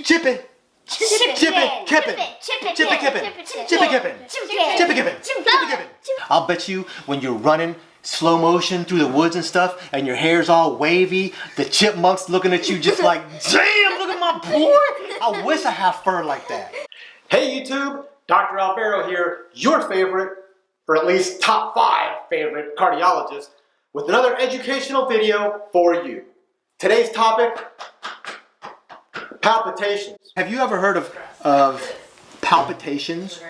Chippin'. Chippin', kippin'. I'll bet you when you're running slow motion through the woods and stuff and your hair's all wavy, the chipmunk's looking at you just like, damn, look at my boy. I wish I had fur like that. Hey YouTube, Dr. Alvaro here, your favorite, or at least top 5 favorite cardiologist, with another educational video for you. Today's topic, palpitations. Have you ever heard of palpitations?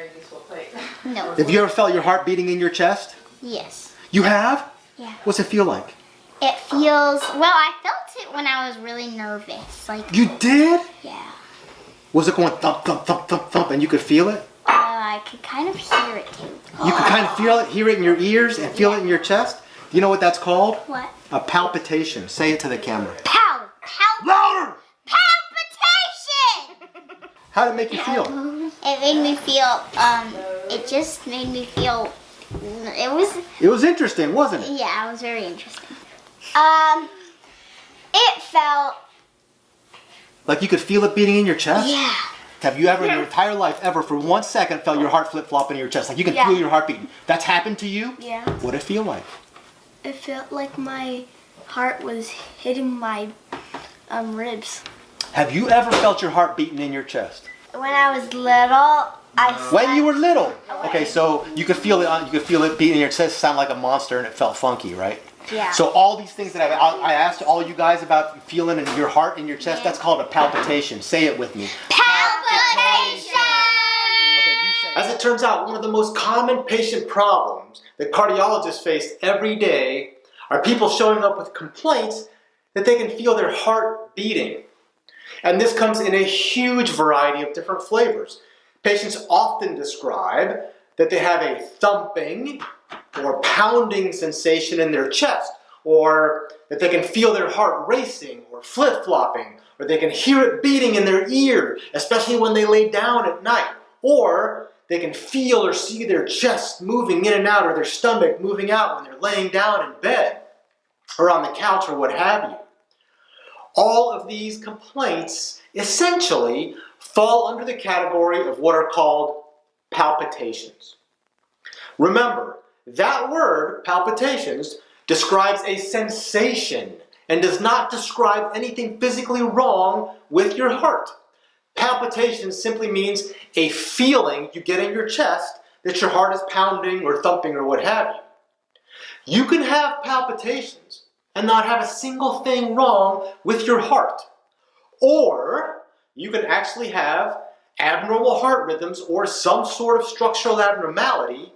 No. Have you ever felt your heart beating in your chest? Yes. You have? Yeah. What's it feel like? It feels, well, I felt it when I was really nervous. Like. You did? Yeah. Was it going thump, thump, thump, thump, thump, and you could feel it? I could kind of hear it too. You could kind of feel it, hear it in your ears, and feel it in your chest? Do you know what that's called? What? A palpitation. Say it to the camera. Louder! Palpitation! How did it make you feel? It made me feel, it just made me feel, It was interesting, wasn't it? Yeah, it was very interesting. It felt... Like you could feel it beating in your chest? Yeah. Have you ever in your entire life ever for 1 second felt your heart flip-flop in your chest? Like you can feel your heart beating. That's happened to you? Yeah. What did it feel like? It felt like my heart was hitting my ribs. Have you ever felt your heart beating in your chest? When I was little, When you were little? Okay, so you could feel it beating in your chest, sound like a monster, and it felt funky, right? Yeah. So all these things that I asked all you guys about feeling in your heart in your chest, that's called a palpitation. Say it with me. Palpitation! Okay, you say it. As it turns out, one of the most common patient problems that cardiologists face every day are people showing up with complaints that they can feel their heart beating. And this comes in a huge variety of different flavors. Patients often describe that they have a thumping or pounding sensation in their chest, or that they can feel their heart racing or flip-flopping, or they can hear it beating in their ear, especially when they lay down at night, or they can feel or see their chest moving in and out, or their stomach moving out when they're laying down in bed or on the couch or what have you. All of these complaints essentially fall under the category of what are called palpitations. Remember, that word, palpitations, describes a sensation and does not describe anything physically wrong with your heart. Palpitations simply means a feeling you get in your chest that your heart is pounding or thumping or what have you. You can have palpitations and not have a single thing wrong with your heart. Or you can actually have abnormal heart rhythms or some sort of structural abnormality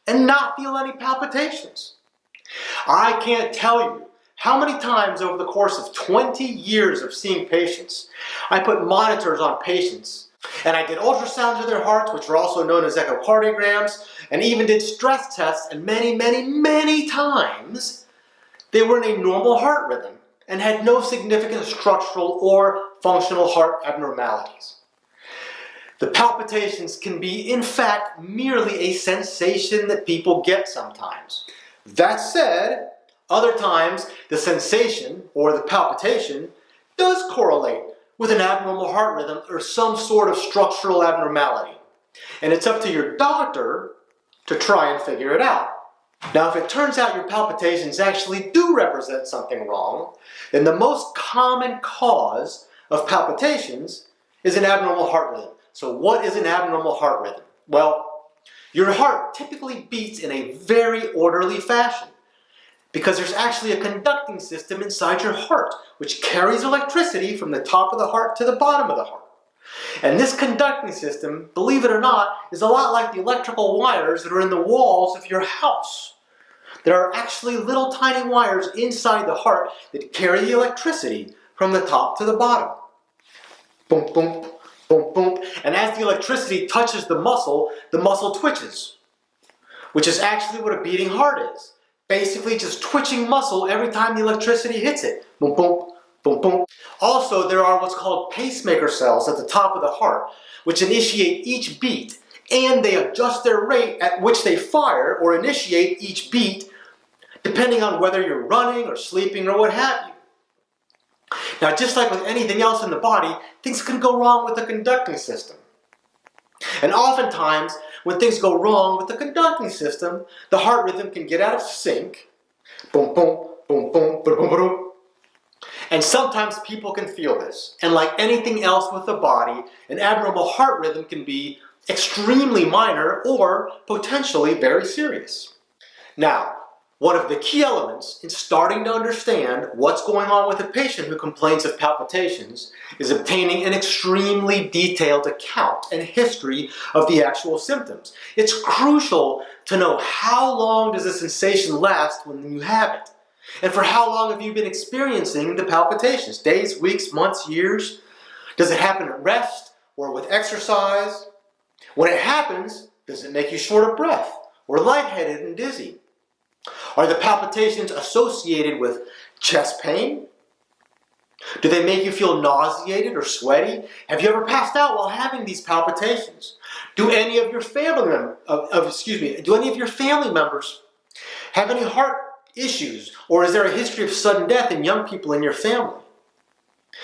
and not feel any palpitations. I can't tell you how many times over the course of 20 years of seeing patients, I put monitors on patients and I did ultrasounds of their hearts, which are also known as echocardiograms, and even did stress tests, and many times they were in a normal heart rhythm and had no significant structural or functional heart abnormalities. The palpitations can be, in fact, merely a sensation that people get sometimes. That said, other times the sensation, or the palpitation, does correlate with an abnormal heart rhythm or some sort of structural abnormality. And it's up to your doctor to try and figure it out. Now, if it turns out your palpitations actually do represent something wrong, then the most common cause of palpitations is an abnormal heart rhythm. So what is an abnormal heart rhythm? Well, your heart typically beats in a very orderly fashion because there's actually a conducting system inside your heart which carries electricity from the top of the heart to the bottom of the heart. And this conducting system, believe it or not, is a lot like the electrical wires that are in the walls of your house. There are actually little tiny wires inside the heart that carry the electricity from the top to the bottom. Boom, boom, boom, boom. And as the electricity touches the muscle twitches, which is actually what a beating heart is. Basically just twitching muscle every time the electricity hits it. Boom, boom, boom, boom. Also, there are what's called pacemaker cells at the top of the heart, which initiate each beat, and they adjust their rate at which they fire or initiate each beat, depending on whether you're running or sleeping or what have you. Now, just like with anything else in the body, things can go wrong with the conducting system. And oftentimes, when things go wrong with the conducting system, the heart rhythm can get out of sync. Boom, boom, boom, boom, boom, boom, boom. And sometimes people can feel this. And like anything else with the body, an abnormal heart rhythm can be extremely minor or potentially very serious. Now, one of the key elements in starting to understand what's going on with a patient who complains of palpitations is obtaining an extremely detailed account and history of the actual symptoms. It's crucial to know how long does the sensation last when you have it, and for how long have you been experiencing the palpitations? Days, weeks, months, years? Does it happen at rest or with exercise? When it happens, does it make you short of breath or lightheaded and dizzy? Are the palpitations associated with chest pain? Do they make you feel nauseated or sweaty? Have you ever passed out while having these palpitations? Do any of your family members have any heart issues, or is there a history of sudden death in young people in your family?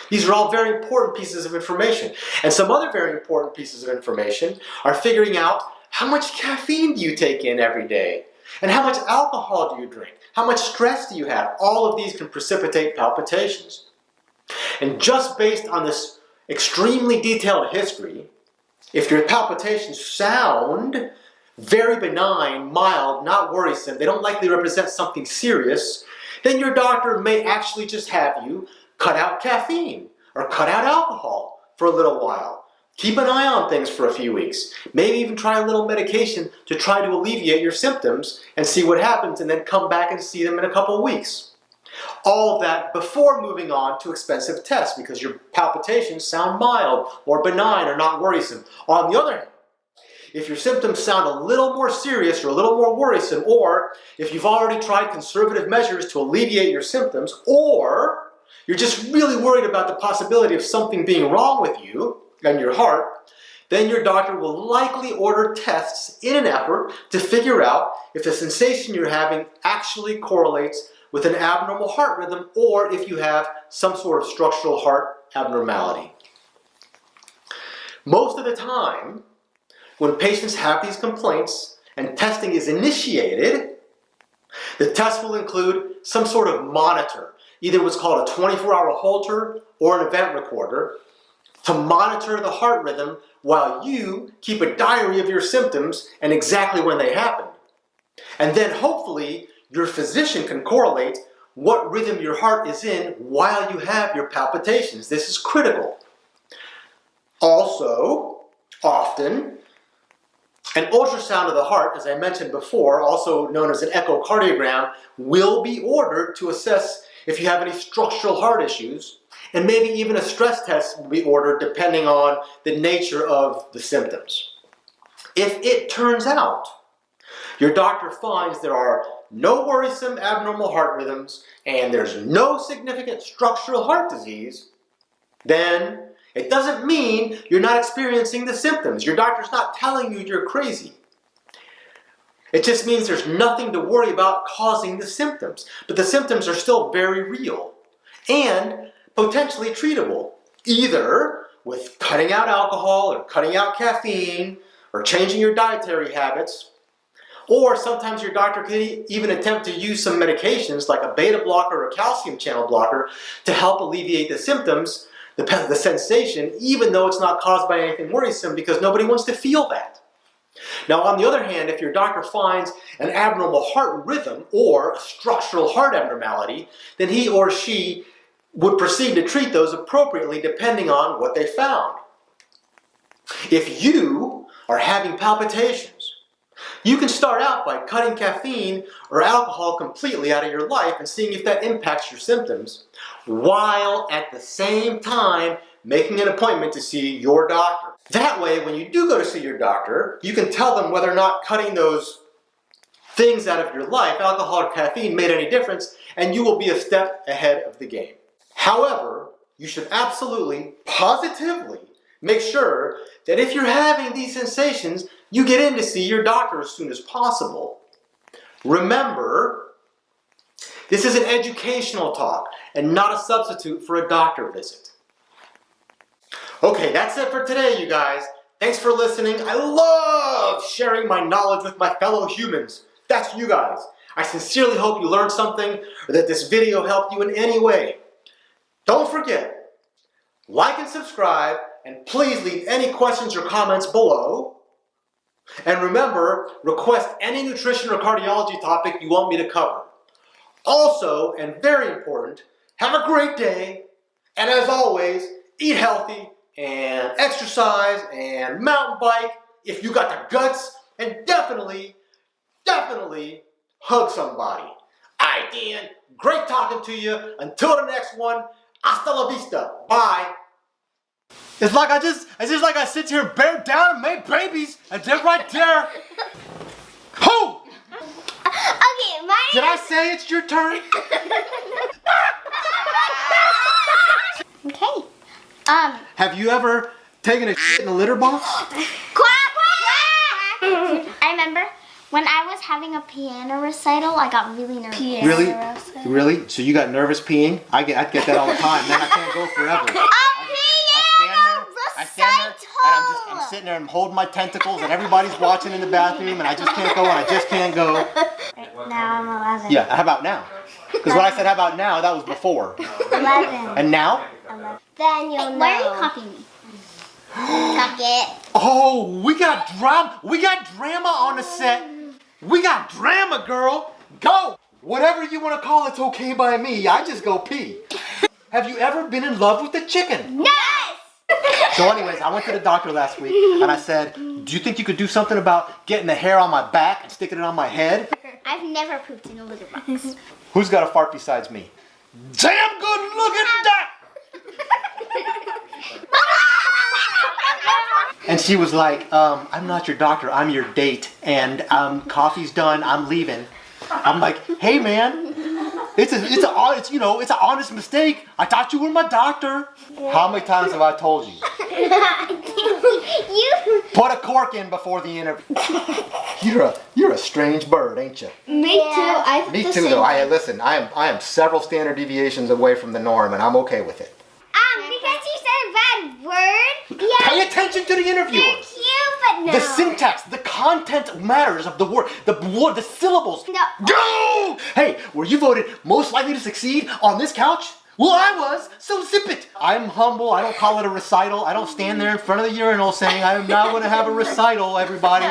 These are all very important pieces of information. And some other very important pieces of information are figuring out how much caffeine do you take in every day? And how much alcohol do you drink? How much stress do you have? All of these can precipitate palpitations. And just based on this extremely detailed history, if your palpitations sound very benign, mild, not worrisome, they don't likely represent something serious, then your doctor may actually just have you cut out caffeine or cut out alcohol for a little while. Keep an eye on things for a few weeks. Maybe even try a little medication to try to alleviate your symptoms and see what happens, and then come back and see them in a couple of weeks. All of that before moving on to expensive tests, because your palpitations sound mild or benign or not worrisome. On the other hand, if your symptoms sound a little more serious or a little more worrisome, or if you've already tried conservative measures to alleviate your symptoms, or you're just really worried about the possibility of something being wrong with you and your heart, then your doctor will likely order tests in an effort to figure out if the sensation you're having actually correlates with an abnormal heart rhythm, or if you have some sort of structural heart abnormality. Most of the time, when patients have these complaints and testing is initiated, the test will include some sort of monitor, either what's called a 24-hour Holter or an event recorder, to monitor the heart rhythm while you keep a diary of your symptoms and exactly when they happen. And then hopefully your physician can correlate what rhythm your heart is in while you have your palpitations. This is critical. Also, often, an ultrasound of the heart, as I mentioned before, also known as an echocardiogram, will be ordered to assess if you have any structural heart issues, and maybe even a stress test will be ordered depending on the nature of the symptoms. If it turns out your doctor finds there are no worrisome abnormal heart rhythms and there's no significant structural heart disease, then it doesn't mean you're not experiencing the symptoms. Your doctor's not telling you you're crazy. It just means there's nothing to worry about causing the symptoms. But the symptoms are still very real and potentially treatable, either with cutting out alcohol or cutting out caffeine or changing your dietary habits. Or sometimes your doctor could even attempt to use some medications like a beta blocker or a calcium channel blocker to help alleviate the symptoms, the sensation, even though it's not caused by anything worrisome, because nobody wants to feel that. Now, on the other hand, if your doctor finds an abnormal heart rhythm or a structural heart abnormality, then he or she would proceed to treat those appropriately depending on what they found. If you are having palpitations, you can start out by cutting caffeine or alcohol completely out of your life and seeing if that impacts your symptoms, while at the same time making an appointment to see your doctor. That way, when you do go to see your doctor, you can tell them whether or not cutting those things out of your life, alcohol or caffeine, made any difference, and you will be a step ahead of the game. However, you should absolutely, positively make sure that if you're having these sensations, you get in to see your doctor as soon as possible. Remember, this is an educational talk. and not a substitute for a doctor visit. Okay, that's it for today, you guys. Thanks for listening. I love sharing my knowledge with my fellow humans. That's you guys. I sincerely hope you learned something or that this video helped you in any way. Don't forget, like and subscribe, and please leave any questions or comments below. And remember, request any nutrition or cardiology topic you want me to cover. Also, and very important, have a great day. And as always, eat healthy and exercise and mountain bike if you got the guts. And definitely hug somebody. Alright, Dan, great talking to you. Until the next one, hasta la vista. Bye. It's like I sit here and bear down and make babies, and they're right there. Who? Okay, Did I say it's your turn? Okay. Have you ever taken a shit in a litter box? Quack, quack. I remember when I was having a piano recital, I got really nervous. Really? So you got nervous peeing? I get that all the time. Then I can't go forever. I stand there and I'm sitting there and holding my tentacles and everybody's watching in the bathroom and I just can't go and I just can't go. Now I'm 11. Yeah, how about now? Because when I said how about now, that was before. 11. And now? 11. Then you'll know. Why are you copying me? Tuck it. Oh, we got drama. We got drama on the set. We got drama, girl. Go. Whatever you want to call it's okay by me. I just go pee. Have you ever been in love with a chicken? Yes! So anyways, I went to the doctor last week and I said, do you think you could do something about getting the hair on my back and sticking it on my head? I've never pooped in a litter box. Who's got a fart besides me? Damn good looking duck! And she was like, I'm not your doctor, I'm your date. And coffee's done, I'm leaving. I'm like, hey man, it's an honest mistake. I thought you were my doctor. How many times have I told you? You. Put a cork in before the interview. You're a strange bird, ain't you? Me too. Me too, though. Listen, I am several standard deviations away from the norm, and I'm okay with it. Because you said a bad word? Yeah. Pay attention to the interviewers. They're cute, but no. The syntax, the content matters of the word, the syllables. No. Go! Hey, were you voted most likely to succeed on this couch? Well, I was, so zip it. I'm humble. I don't call it a recital. I don't stand there in front of the urinal saying, I'm now going to have a recital, everybody.